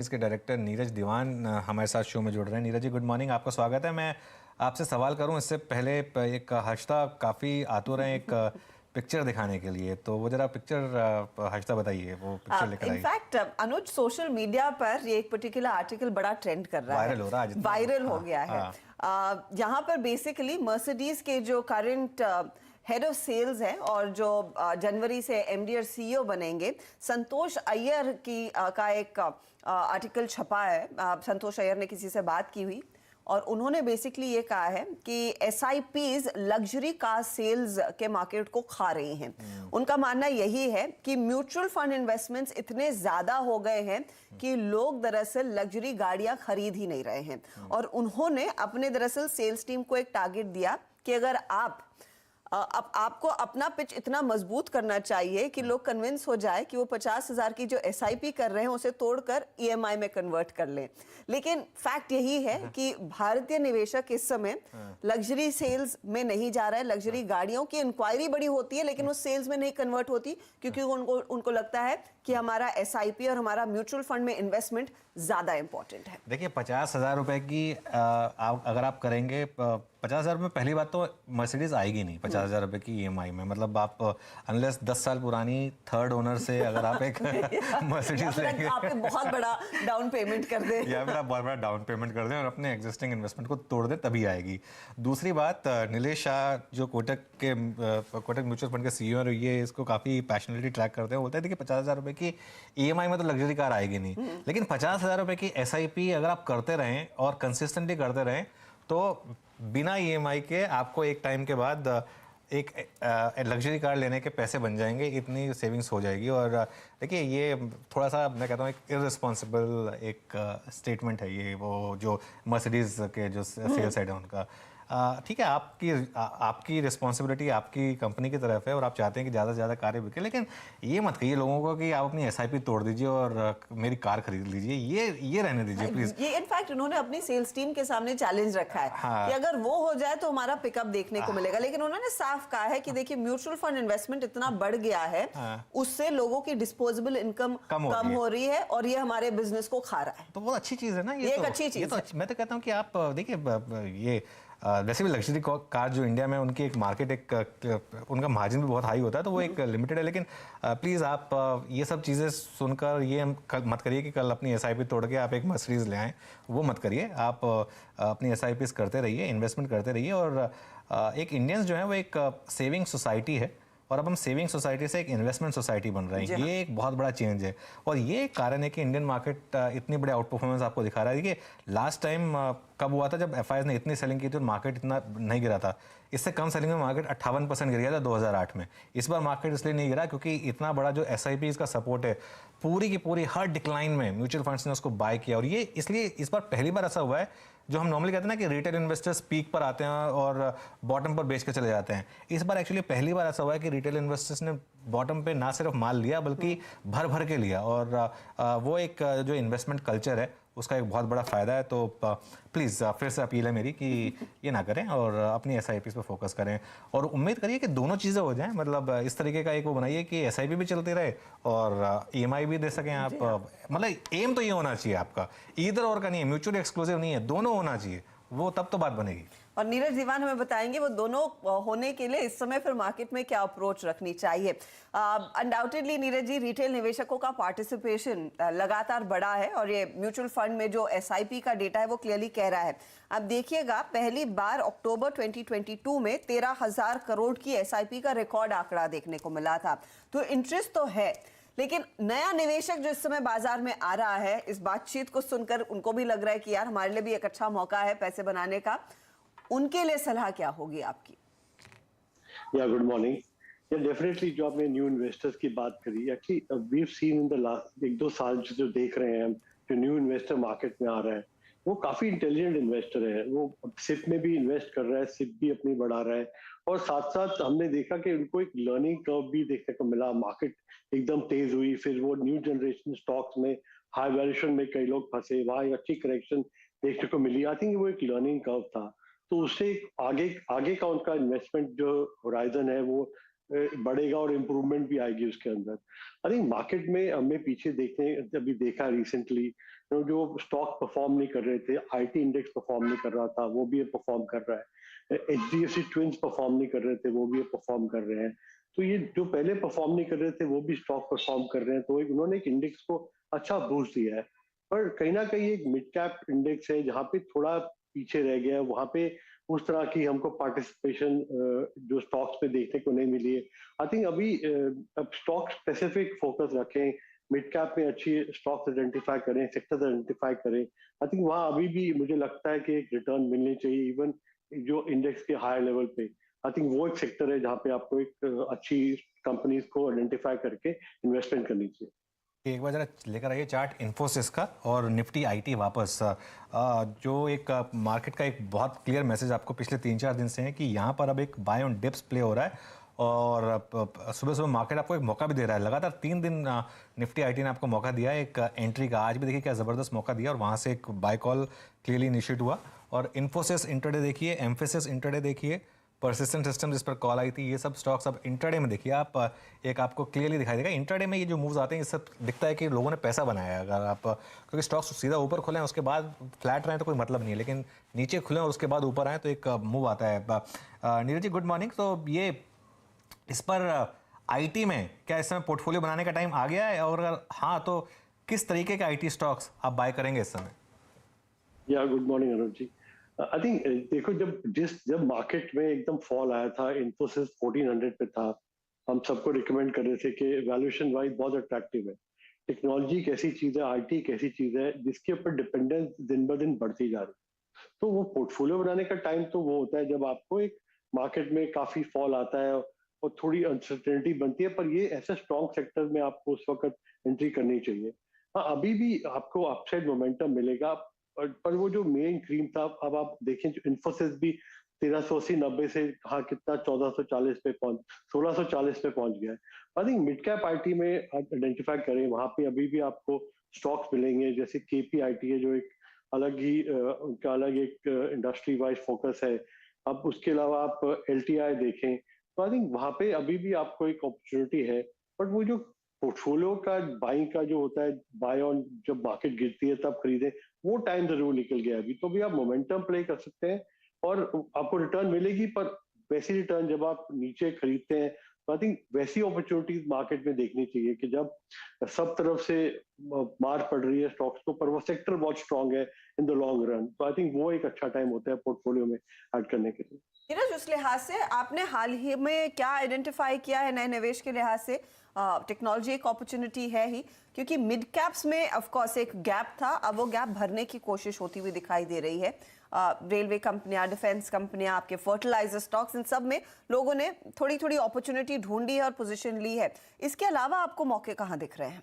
इसके डायरेक्टर नीरज दीवान हमारे साथ शो में जुड़ रहे हैं। नीरज जी, गुड मॉर्निंग, आपका स्वागत है। मैं आपसे सवाल करूं इससे पहले एक हर्षदा काफ़ी आतुर हैं एक पिक्चर दिखाने के लिए, तो वो जरा पिक्चर हर्षदा बताइए, वो पिक्चर लेकर आई। इनफैक्ट अनुज, सोशल मीडिया पर ये एक पर्टिकुलर आर्टिकल बड़ा ट्रेंड कर रहा है, वायरल हो रहा है, वायरल हो गया है। यहाँ पर बेसिकली मर्सिडीज के जो करंट हेड ऑफ सेल्स है और जो जनवरी से एमडी और सीईओ बनेंगे, संतोष अय्यर की का एक आर्टिकल छपा है। संतोष अय्यर ने किसी से बात की हुई और उन्होंने बेसिकली ये कहा है कि एसआईपीज लग्जरी कार सेल्स के मार्केट को खा रही हैं। उनका मानना यही है कि म्यूचुअल फंड इन्वेस्टमेंट्स इतने ज्यादा हो गए हैं कि लोग दरअसल लग्जरी गाड़ियां खरीद ही नहीं रहे हैं। और उन्होंने अपने दरअसल सेल्स टीम को एक टारगेट दिया कि अगर अब आपको अपना पिच इतना मजबूत करना चाहिए कि लोग कन्विंस हो जाए कि वो 50,000 की जो एसआईपी कर रहे हैं उसे तोड़कर ईएमआई में कन्वर्ट कर लें। लेकिन फैक्ट यही है कि भारतीय निवेशक इस समय लग्जरी सेल्स में नहीं जा रहा है। लग्जरी गाड़ियों की इंक्वायरी बड़ी होती है लेकिन वो सेल्स में नहीं कन्वर्ट होती, क्योंकि उनको लगता है कि हमारा एसआईपी और हमारा म्यूचुअल फंड में इन्वेस्टमेंट ज्यादा इंपॉर्टेंट है। देखिए, 50,000 रुपए की अगर आप करेंगे 50,000 रुपये, पहली बात तो मर्सिडीज आएगी नहीं 50,000 रुपए की ईएमआई में। मतलब आप अनलेस 10 साल पुरानी थर्ड ओनर से अगर आप एक मर्सिडीज लेंगे, आप बहुत बड़ा डाउन पेमेंट कर दें या फिर आप बहुत बड़ा डाउन पेमेंट कर दें और अपने एग्जिस्टिंग इन्वेस्टमेंट को तोड़ दें, तभी आएगी। दूसरी बात, नीलेश शाह जो कोटक म्यूचुअल फंड के सीईओ हैं, ये इसको काफ़ी पैशनेटली ट्रैक करते हैं। बोलते हैं कि 50,000 रुपए की ईएमआई में तो लग्जरी कार आएगी नहीं, लेकिन 50,000 रुपए की एसआईपी अगर आप करते रहें और कंसिस्टेंटली करते रहें तो बिना ईएमआई के आपको एक टाइम के बाद एक लग्जरी कार लेने के पैसे बन जाएंगे, इतनी सेविंग्स हो जाएगी। और देखिए, ये थोड़ा सा मैं कहता हूँ एक इररिस्पॉन्सिबल एक स्टेटमेंट है ये, वो जो मर्सिडीज के जो सेल्स हेड है उनका। ठीक है, आपकी रिस्पॉन्सिबिलिटी आपकी कंपनी की तरफ है और आप चाहते हैं कि ज़्यादा से ज़्यादा कारें बिके, लेकिन ये मत कहिए लोगों को कि आप अपनी एसआईपी तोड़ दीजिए और मेरी कार खरीद लीजिए। ये रहने दीजिए प्लीज। ये इनफैक्ट उन्होंने अपनी सेल्स टीम के सामने चैलेंज रखा है कि अगर वो हो जाए तो हमारा पिकअप देखने को मिलेगा। लेकिन उन्होंने साफ कहा है कि देखिए, म्यूचुअल फंड इन्वेस्टमेंट इतना बढ़ गया है, उससे लोगों की डिस्पोजेबल इनकम कम हो रही है और ये हमारे बिजनेस को खा रहा है। तो बहुत अच्छी चीज है ना, ये एक अच्छी चीज है। मैं तो कहता हूँ कि आप देखिए, ये वैसे भी लग्जरी कार जो इंडिया में उनकी एक मार्केट, उनका मार्जिन भी बहुत हाई होता है, तो वो एक लिमिटेड है। लेकिन प्लीज़ आप ये सब चीज़ें सुनकर ये मत करिए कि कल अपनी एसआईपी तोड़ के आप एक मर्सिडीज ले आएँ, वो मत करिए। आप अपनी एसआईपीज करते रहिए, इन्वेस्टमेंट करते रहिए। और एक इंडियंस जो है वो एक सेविंग सोसाइटी है और अब हम सेविंग सोसाइटी से एक इन्वेस्टमेंट सोसाइटी बन रहे हैं। ये एक बहुत बड़ा चेंज है और ये एक कारण है कि इंडियन मार्केट इतनी बड़ी आउट परफॉर्मेंस आपको दिखा रहा है। देखिए, लास्ट टाइम कब हुआ था जब एफआईआई ने इतनी सेलिंग की थी और मार्केट इतना नहीं गिरा था। इससे कम सेलिंग में मार्केट 58% गिर गया था 2008 में। इस बार मार्केट इसलिए नहीं गिरा क्योंकि इतना बड़ा जो एसआईपी का सपोर्ट है, पूरी की पूरी हर डिक्लाइन में म्यूचुअल फंड्स ने उसको बाय किया। और ये इसलिए इस बार पहली बार ऐसा हुआ है, जो हम नॉर्मली कहते हैं ना कि रिटेल इन्वेस्टर्स पीक पर आते हैं और बॉटम पर बेच के चले जाते हैं। इस बार एक्चुअली पहली बार ऐसा हुआ है कि रिटेल इन्वेस्टर्स ने बॉटम पे ना सिर्फ माल लिया बल्कि भर भर के लिया। और वो एक जो इन्वेस्टमेंट कल्चर है उसका एक बहुत बड़ा फ़ायदा है। तो प्लीज़ फिर से अपील है मेरी कि ये ना करें और अपनी एसआईपी पे फोकस करें और उम्मीद करिए कि दोनों चीज़ें हो जाएं। मतलब इस तरीके का एक वो बनाइए कि एसआईपी भी चलती रहे और ईएमआई भी दे सकें आप। मतलब एम तो ये होना चाहिए आपका, इधर और का नहीं है, म्यूचुअली एक्सक्लूसिव नहीं है, दोनों होना चाहिए, वो तब तो बात बनेगी। और नीरज दीवान हमें बताएंगे वो दोनों होने के लिए इस समय फिर मार्केट में क्या अप्रोच रखनी चाहिए। अनडाउटेडली नीरज जी, रिटेल निवेशकों का पार्टिसिपेशन लगातार बढ़ा है और ये म्यूचुअल फंड में जो एसआईपी का डेटा है वो क्लियरली कह रहा है। अब देखिएगा, पहली बार अक्टूबर 2022 में 13,000 करोड़ की एसआईपी का रिकॉर्ड आंकड़ा देखने को मिला था। तो इंटरेस्ट तो है, लेकिन नया निवेशक जो इस समय बाजार में आ रहा है, इस बातचीत को सुनकर उनको भी लग रहा है कि यार हमारे लिए भी एक अच्छा मौका है पैसे बनाने का। उनके लिए सलाह क्या होगी आपकी? या गुड मॉर्निंग। या डेफिनेटली जो आपने न्यू इन्वेस्टर्स की बात करी, actually we have seen in the last 1-2 साल जो देख रहे हैं हम, जो न्यू इन्वेस्टर मार्केट में आ रहा है वो काफी इंटेलिजेंट इन्वेस्टर है। वो सिप में भी इन्वेस्ट कर रहा है, सिप भी अपनी बढ़ा रहा है और साथ साथ हमने देखा कि उनको एक लर्निंग कर्व भी देखने को मिला। मार्केट एकदम तेज हुई, फिर वो न्यू जनरेशन स्टॉक्स में हाई वैल्यूएशन में कई लोग फंसे, वहां एक अच्छी करेक्शन देखने को मिली। आई थिंक वो एक लर्निंग कर्व था, तो उससे आगे आगे का उनका इन्वेस्टमेंट जो होराइजन है वो बढ़ेगा और इम्प्रूवमेंट भी आएगी उसके अंदर। आई थिंक मार्केट में हमें पीछे देखने अभी देखा रिसेंटली जो स्टॉक परफॉर्म नहीं कर रहे थे, आईटी इंडेक्स परफॉर्म नहीं कर रहा था, वो भी परफॉर्म कर रहा है। एचडीएफसी ट्विंस परफॉर्म नहीं कर रहे थे, वो भी परफॉर्म कर रहे हैं। तो ये जो पहले परफॉर्म नहीं कर रहे थे वो भी स्टॉक परफॉर्म कर रहे हैं, तो उन्होंने एक इंडेक्स को अच्छा बूस्ट दिया है। पर कहीं ना कहीं एक मिड कैप इंडेक्स है जहाँ पे थोड़ा पीछे रह गया है, वहां पे उस तरह की हमको पार्टिसिपेशन जो स्टॉक्स में देखने को नहीं मिली है। आई थिंक अभी अब स्टॉक स्पेसिफिक फोकस रखें, मिड कैप में अच्छी स्टॉक्स आइडेंटिफाई करें, सेक्टर्स आइडेंटिफाई करें। आई थिंक वहाँ अभी भी मुझे लगता है कि एक रिटर्न मिलनी चाहिए, इवन जो इंडेक्स के हायर लेवल पे। आई थिंक वो एक सेक्टर है जहाँ पे आपको एक अच्छी कंपनीज को आइडेंटिफाई करके इन्वेस्टमेंट करनी चाहिए। एक बार जरा लेकर आइए चार्ट इन्फोसिस का और निफ्टी आईटी वापस। जो एक मार्केट का एक बहुत क्लियर मैसेज आपको पिछले 3-4 दिन से है कि यहाँ पर अब एक बाय ऑन डिप्स प्ले हो रहा है, और सुबह सुबह मार्केट आपको एक मौका भी दे रहा है। लगातार 3 दिन निफ्टी आईटी ने आपको मौका दिया है एक एंट्री का। आज भी देखिए क्या ज़बरदस्त मौका दिया और वहाँ से एक बाय कॉल क्लियरली इनिशिएट हुआ। और इन्फोसिस इंटरडे देखिए, एम्फेसिस इंटरडे देखिए, परसिस्टेंट सिस्टम जिस पर कॉल आई थी, ये सब स्टॉक्स अब इंटरडे में देखिए आप, एक आपको क्लियरली दिखाई देगा। इंटरडे में ये जो मूव्स आते हैं, ये सब दिखता है कि लोगों ने पैसा बनाया है। अगर आप, क्योंकि स्टॉक्स सीधा ऊपर खुले हैं उसके बाद फ्लैट रहे तो कोई मतलब नहीं है, लेकिन नीचे खुले और उसके बाद ऊपर आए तो एक मूव आता है। Neeraj ji good morning. तो ये इस पर आईटी में क्या इस समय पोर्टफोलियो बनाने का टाइम आ गया है, और अगर हाँ तो किस तरीके के आईटी स्टॉक्स आप बाय करेंगे इस समय? या good morning Anuj ji. I think देखो, जब मार्केट में एकदम फॉल आया था, इन्फोसिस 1400 पे था, हम सबको रिकमेंड कर रहे थे कि वैल्यूएशन वाइज बहुत अट्रैक्टिव है। टेक्नोलॉजी एक ऐसी चीज है, आईटी एक ऐसी चीज है जिसके ऊपर डिपेंडेंस दिन ब दिन बढ़ती जा रही है। तो वो पोर्टफोलियो बनाने का टाइम तो वो होता है जब आपको एक मार्केट में काफी फॉल आता है और थोड़ी अनसर्टेनिटी बनती है, पर ये ऐसा स्ट्रॉन्ग सेक्टर में आपको उस वक्त एंट्री करनी चाहिए। हाँ, अभी भी आपको अपसाइड मोमेंटम मिलेगा, पर वो जो मेन क्रीम था, अब आप देखें इन्फोसिस भी 1380-90 से कहा कितना 1440 पे पहुंच 1640 पे पहुंच गया है। I think mid cap IT में आइडेंटिफाई करें, वहां पे अभी भी आपको स्टॉक्स मिलेंगे, जैसे केपीआईटी है जो एक अलग ही उनका अलग एक इंडस्ट्री वाइज फोकस है। अब उसके अलावा आप एलटीआई देखें, तो आई थिंक वहां पे अभी भी आपको एक अपॉर्चुनिटी है। बट वो जो पोर्टफोलियो का बाइंग का जो होता है, बाय ऑन जब मार्केट गिरती है तब खरीदे, वो टाइम जरूर निकल गया अभी। तो भी आप मोमेंटम प्ले कर सकते हैं और आपको रिटर्न मिलेगी, पर वैसी रिटर्न जब आप नीचे खरीदते हैं, तो आई थिंक वैसी अपॉर्चुनिटीज मार्केट में देखनी चाहिए कि जब सब तरफ से मार पड़ रही है स्टॉक्स को, पर वो सेक्टर बहुत स्ट्रांग है इन द लॉन्ग रन। तो आई थिंक वो एक अच्छा टाइम होता है पोर्टफोलियो में ऐड करने के लिए। नीरज, उस लिहाज से आपने हाल ही में क्या आइडेंटिफाई किया है नए निवेश के लिहाज से? टेक्नोलॉजी एक अपॉर्चुनिटी है ही, क्योंकि मिड कैप्स में ऑफ कोर्स एक गैप था, अब वो गैप भरने की कोशिश होती हुई दिखाई दे रही है। रेलवे कंपनियां, डिफेंस कंपनियां, आपके फर्टिलाइजर स्टॉक्स, इन सब में लोगों ने थोड़ी थोड़ी अपॉर्चुनिटी ढूंढी है और पोजीशन ली है। इसके अलावा आपको मौके कहाँ दिख रहे हैं?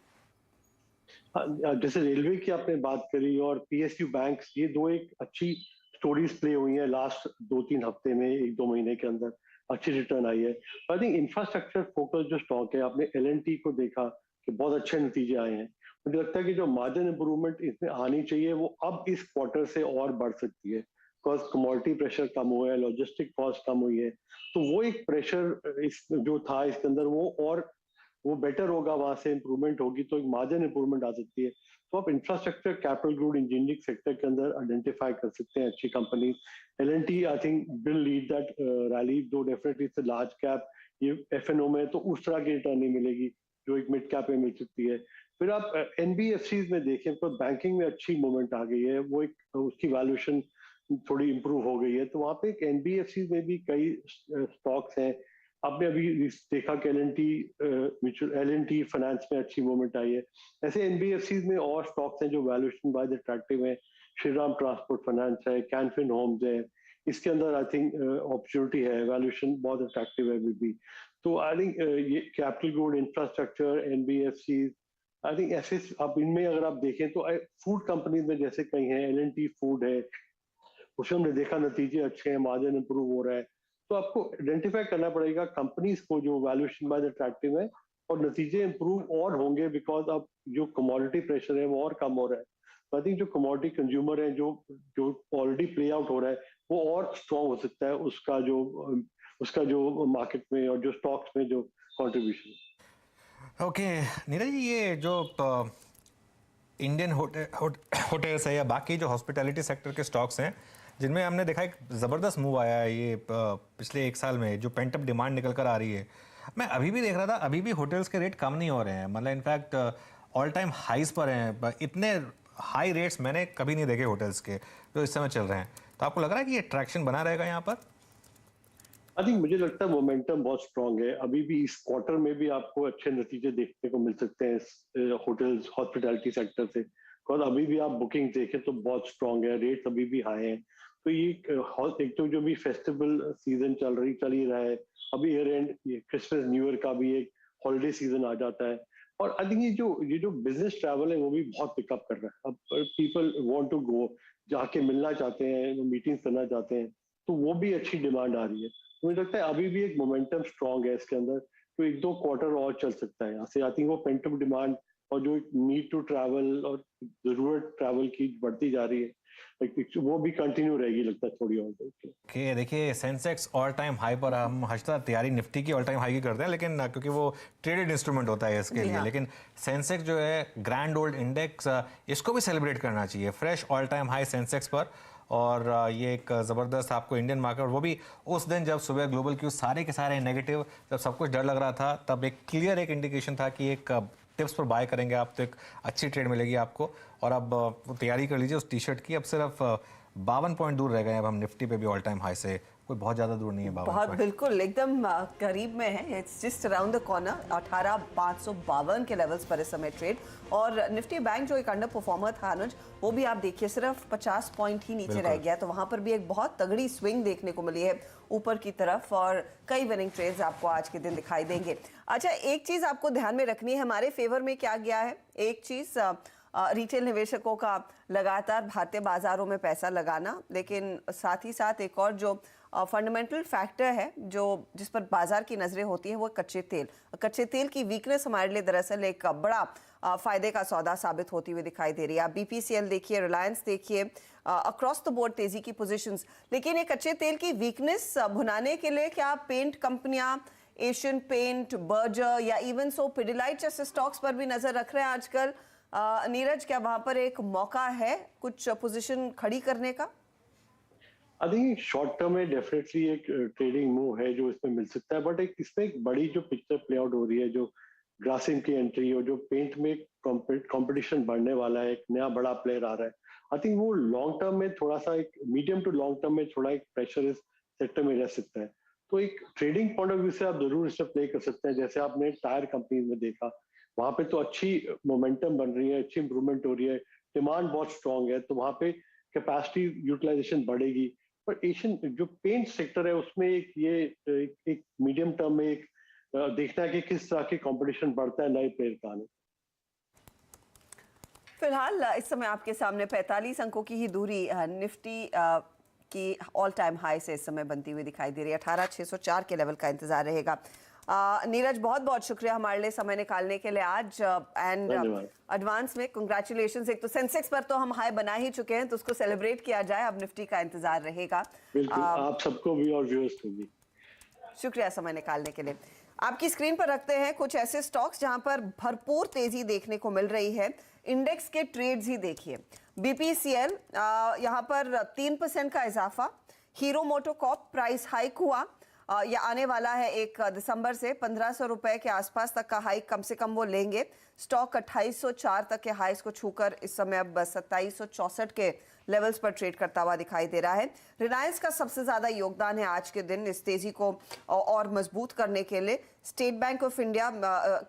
जैसे रेलवे की आपने बात करी और पीएसयू बैंक्स, ये दो एक अच्छी स्टोरीज प्ले हुई हैं लास्ट 2-3 हफ्ते में, 1-2 महीने के अंदर अच्छी रिटर्न आई है। आई थिंक इंफ्रास्ट्रक्चर फोकस जो स्टॉक है, आपने एलएनटी को देखा कि बहुत अच्छे नतीजे आए हैं। मुझे लगता है कि जो मार्जिन इंप्रूवमेंट इसमें आनी चाहिए वो अब इस क्वार्टर से और बढ़ सकती है, बिकॉज कमोडिटी प्रेशर कम हुआ है, लॉजिस्टिक कॉस्ट कम हुई है। तो वो एक प्रेशर इस जो था इसके अंदर, वो बेटर होगा, वहां से इंप्रूवमेंट होगी तो एक मार्जिन इंप्रूवमेंट आ सकती है। तो आप infrastructure, capital good, engineering sector के अंदर आइडेंटिफाई कर सकते हैं अच्छी company. LNT I think will lead that rally, दो definitely it's a large cap, ये एफएनओ में तो उस तरह की रिटर्न नहीं मिलेगी जो एक मिड कैप में मिल सकती है। फिर आप एनबीएफसी में देखें तो बैंकिंग में अच्छी मूवमेंट आ गई है, वो एक उसकी वैल्यूएशन थोड़ी इंप्रूव हो गई है, तो वहां पे एक एनबीएफसी में भी कई स्टॉक्स हैं। आपने अभी देखा कि एल&टी फाइनेंस में अच्छी मूवमेंट आई है। ऐसे एनबीएफसी में और स्टॉक्स हैं जो वैल्यूएशन वाइज अट्रैक्टिव है। श्रीराम ट्रांसपोर्ट फाइनेंस है, कैनफिन होम्स है, इसके अंदर आई थिंक अपॉर्चुनिटी है, वैल्यूएशन बहुत अट्रैक्टिव है अभी भी। तो आई थिंक ये capital good, infrastructure, NBFC, I think ऐसे अब इनमें अगर आप देखें तो फूड कंपनीज में जैसे कई हैं, एल&टी फूड है, उसमें हमने देखा नतीजे अच्छे हैं, मार्जिन इंप्रूव हो रहा है। तो आपको आइडेंटिफाई करना पड़ेगा कंपनीज को जो वैल्यूएशन वाइज अट्रैक्टिव है, और नतीजे इंप्रूव और होंगे बिकॉज अब जो कमोडिटी प्रेशर है वो और कम हो रहा है। तो आई थिंक जो कमोडिटी कंज्यूमर है, जो जो ऑलरेडी प्ले आउट हो रहा है, वो और स्ट्रॉन्ग हो सकता है उसका जो मार्केट में और जो स्टॉक्स में जो कॉन्ट्रीब्यूशन। ओके नीरज जी, ये जो इंडियन होटल्स है या बाकी जो हॉस्पिटैलिटी सेक्टर के स्टॉक्स हैं, जिनमें हमने देखा एक ज़बरदस्त मूव आया है ये पिछले एक साल में, जो पेंट अप डिमांड निकल कर आ रही है। मैं अभी भी देख रहा था, अभी भी होटल्स के रेट कम नहीं हो रहे हैं, मतलब इनफैक्ट ऑल टाइम हाइज पर हैं। इतने हाई रेट्स मैंने कभी नहीं देखे होटल्स के जो इस समय चल रहे हैं। तो आपको लग रहा है कि ये ट्रैक्शन बना रहेगा यहाँ पर? आई थिंक मुझे लगता है मोमेंटम बहुत स्ट्रांग है। अभी भी इस क्वार्टर में भी आपको अच्छे नतीजे देखने को मिल सकते हैं होटल्स हॉस्पिटैलिटी सेक्टर से, और अभी भी आप बुकिंग देखें तो बहुत स्ट्रांग है, रेट्स अभी भी हाई हैं। तो ये एक तो जो भी फेस्टिवल सीजन चल ही रहा है, अभी year and Christmas new year का भी एक हॉलीडे सीजन आ जाता है, और आई थिंक ये जो बिजनेस ट्रैवल है वो भी बहुत पिकअप कर रहा है। अब पीपल वांट टू गो, जाके मिलना चाहते हैं, मीटिंग्स करना चाहते हैं, तो वो भी अच्छी डिमांड आ रही है। मुझे लगता है अभी भी एक मोमेंटम स्ट्रांग है इसके अंदर, तो एक दो क्वार्टर और चल सकता है यहाँ से। आई थिंक वो पेंट अप डिमांड और जो नीड टू ट्रैवल और जरूरत ट्रैवल की बढ़ती जा रही है, वो भी कंटिन्यू रहेगी लगता है थोड़ी और देर के। कि देखिए सेंसेक्स ऑल टाइम हाई पर, हम हमेशा तैयारी निफ्टी की ऑल टाइम हाई की करते हैं, लेकिन क्योंकि वो ट्रेडेड इंस्ट्रूमेंट होता है इसके लिए, हाँ। लेकिन सेंसेक्स जो है ग्रैंड ओल्ड इंडेक्स, इसको भी सेलिब्रेट करना चाहिए, fresh all time high Sensex पर। और ये एक ज़बरदस्त आपको इंडियन मार्केट, वो भी उस दिन जब सुबह ग्लोबल क्यू सारे के सारे नेगेटिव, जब सब कुछ डर लग रहा था, तब एक क्लियर एक इंडिकेशन था कि एक टिप्स पर बाय करेंगे आप तो एक अच्छी ट्रेड मिलेगी आपको। और अब वो तैयारी कर लीजिए उस टी शर्ट की। अब सिर्फ 52 पॉइंट दूर रह गए, अब हम निफ्टी पे भी ऑल टाइम हाई से कोई बहुत ज़्यादा दूर नहीं है। 52 बहुत पॉइंट बिल्कुल एकदम करीब में है, it's just around the corner. 18,552 के लेवल्स पर इस समय ट्रेड। और निफ्टी बैंक जो एक अंडर परफॉर्मर था अनुज, वो भी आप देखिए सिर्फ 50 पॉइंट ही नीचे रह गया, तो वहां पर भी एक बहुत तगड़ी स्विंग देखने को मिली है ऊपर की तरफ, और कई विनिंग ट्रेड्स आपको आज के दिन दिखाई देंगे। अच्छा, एक चीज आपको ध्यान में रखनी है, हमारे फेवर में क्या गया है। एक चीज रिटेल निवेशकों का लगातार भारतीय बाजारों में पैसा लगाना, लेकिन साथ ही साथ एक और जो फंडामेंटल फैक्टर है जो जिस पर बाजार की नजरें होती हैं, वो कच्चे तेल की वीकनेस हमारे लिए दरअसल एक बड़ा फायदे का सौदा साबित होती हुई दिखाई दे रही है। आप बीपीसीएल देखिए, रिलायंस देखिए, अक्रॉस द बोर्ड तेजी की पोजीशंस। लेकिन ये कच्चे तेल की वीकनेस भुनाने के लिए क्या पेंट कंपनियां, एशियन पेंट, बर्जर या इवन सो पिडिलाइट जैसे स्टॉक्स पर भी नजर रख रहे हैं आजकल? नीरज, क्या वहां पर एक मौका है कुछ पोजीशन खड़ी करने का? आई थिंक शॉर्ट टर्म में डेफिनेटली एक ट्रेडिंग मूव है जो इसमें मिल सकता है, बट इसमें एक बड़ी जो पिक्चर प्ले आउट हो रही है, जो ग्रासिम की एंट्री और जो पेंट में कंपटीशन बढ़ने वाला है, एक नया बड़ा प्लेयर आ रहा है, आई थिंक वो लॉन्ग टर्म में थोड़ा सा, एक मीडियम टू लॉन्ग टर्म में थोड़ा एक प्रेशर इस सेक्टर में रह सकता है। तो एक ट्रेडिंग पॉइंट ऑफ व्यू से आप जरूर इसे प्ले कर सकते हैं। जैसे आपने टायर कंपनी में देखा, वहां पे तो अच्छी मोमेंटम बन रही है, अच्छी इंप्रूवमेंट हो रही है, डिमांड बहुत स्ट्रांग है, तो वहां पे कैपेसिटी यूटिलाइजेशन बढ़ेगी। पर एशियन जो पेंट सेक्टर है उसमें एक मीडियम टर्म में एक देखना है कि किस तरह की कंपटीशन बढ़ता है नए प्लेयर का आने। फिलहाल इस समय आपके सामने 45 अंकों की ही दूरी निफ्टी की ऑल टाइम हाई से इस समय बनती हुई दिखाई दे रही है। 18,604 के लेवल का इंतजार रहेगा। नीरज, बहुत बहुत शुक्रिया हमारे लिए समय निकालने के लिए आज, एंड एडवांस में कंग्रेचुलेशंस। एक तो सेंसेक्स पर तो हम हाई बना ही चुके हैं, तो उसको सेलिब्रेट किया जाए, अब निफ्टी का इंतजार रहेगा। बिल्कुल, आप सबको भी और व्यूअर्स को भी शुक्रिया समय निकालने के लिए। आपकी स्क्रीन पर रखते हैं कुछ ऐसे स्टॉक्स जहां पर भरपूर तेजी देखने को मिल रही है। इंडेक्स के ट्रेड्स ही देखिए। बीपीसीएल यहां पर 3% का इजाफा। हीरो मोटोकॉर्प प्राइस हाइक हुआ, या आने वाला है 1 दिसंबर से 1500 रुपए के आसपास तक का हाइक कम से कम वो लेंगे। स्टॉक 2804 तक के हाइस को छूकर इस समय अब 2764 के लेवल्स पर ट्रेड करता हुआ दिखाई दे रहा है। रिलायंस का सबसे ज्यादा योगदान है आज के दिन इस तेजी को और मजबूत करने के लिए। स्टेट बैंक ऑफ इंडिया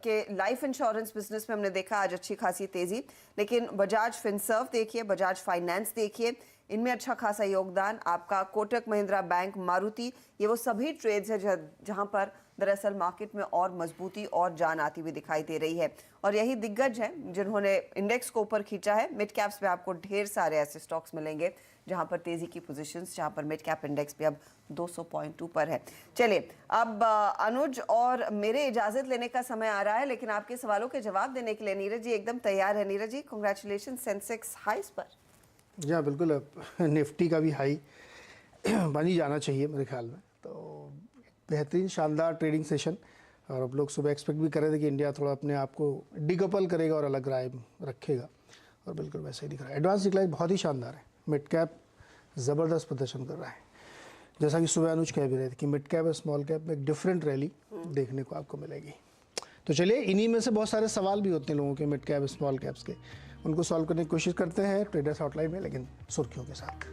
के लाइफ इंश्योरेंस बिजनेस में हमने देखा आज अच्छी खासी तेजी, लेकिन बजाज फिनसर्व देखिए, बजाज फाइनेंस देखिए, इनमें अच्छा खासा योगदान। आपका कोटक महिंद्रा बैंक, मारुति, ये वो सभी ट्रेड्स है जहां पर दरअसल मार्केट में और मजबूती और जान आती हुई दिखाई दे रही है। और यही दिग्गज हैं जिन्होंने इंडेक्स को ऊपर खींचा है। मिड कैप्स में आपको ढेर सारे ऐसे स्टॉक्स मिलेंगे जहां पर तेजी की पोजीशंस, जहां पर मिड कैप इंडेक्स भी अब 200 पॉइंट ऊपर है। चलिए, अब अनुज और मेरे इजाजत लेने का समय आ रहा है, लेकिन आपके सवालों के जवाब देने के लिए नीरज जी एकदम तैयार है। नीरज जी, कांग्रेचुलेशन सेंसेक्स हाईस पर। जी हाँ, बिल्कुल, निफ्टी का भी हाई बन ही जाना चाहिए मेरे ख्याल में। तो बेहतरीन शानदार ट्रेडिंग सेशन, और अब लोग सुबह एक्सपेक्ट भी कर रहे थे कि इंडिया थोड़ा अपने आप को डिकपल करेगा और अलग राय रखेगा, और बिल्कुल वैसे ही दिख रहा है। एडवांस डिक्लाइन बहुत ही शानदार है, मिड कैप ज़बरदस्त प्रदर्शन कर रहा है। जैसा कि सुबह अनुज कह भी रहे थे कि मिड कैप और स्मॉल कैप में एक डिफरेंट रैली देखने को आपको मिलेगी। तो चलिए, इन्हीं में से बहुत सारे सवाल भी होते हैं लोगों के मिड कैप स्मॉल कैप्स के, उनको सॉल्व करने की कोशिश करते हैं ट्रेडर्स हॉटलाइन में, लेकिन सुर्खियों के साथ।